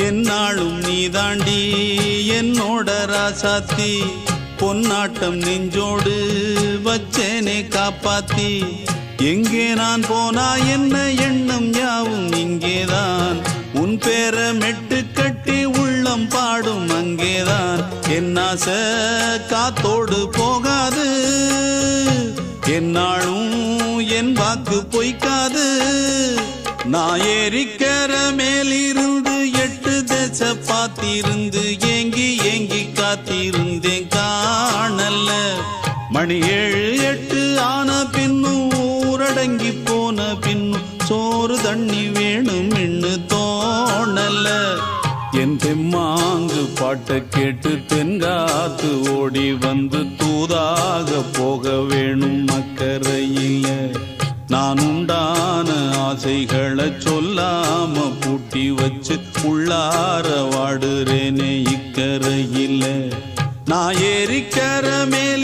என்னாலும் நீதாண்டி என்னோட ராசாத்தி பொன்னாட்டம் நெஞ்சோடு வச்சேனே காப்பாத்தி எங்கே நான் போனா என்ன எண்ணம் யாவும் இங்கேதான் உன் பேர மெட்டு கட்டி உள்ளம் பாடும் அங்கேதான் என் ஆசை காத்தோடு போகாது என்னாலும் என் வாக்கு பொய்க்காது நான் ஏறிக்கர மேலிருந்து 8 தேச பார்த்திருந்து ஏங்கி ஏங்கி காத்திருந்தேன் காணல மணி 7 8 ஆன பின்னும் ஊரடங்கி போன பின்னும் சோறு தண்ணி வேணும் இன்னு தோணல என் தெம்மாங்கு பாட்டை கேட்டு தென்காத்து ஓடி வந்து தூதாக போக வேணும் அக்கறையில நான் உண்டான ஆசைகளை சொல்லாம பூட்டி வச்சு உள்ளார வாடுறேனே இக்கரையில நான் ஏறிக்கர மேலே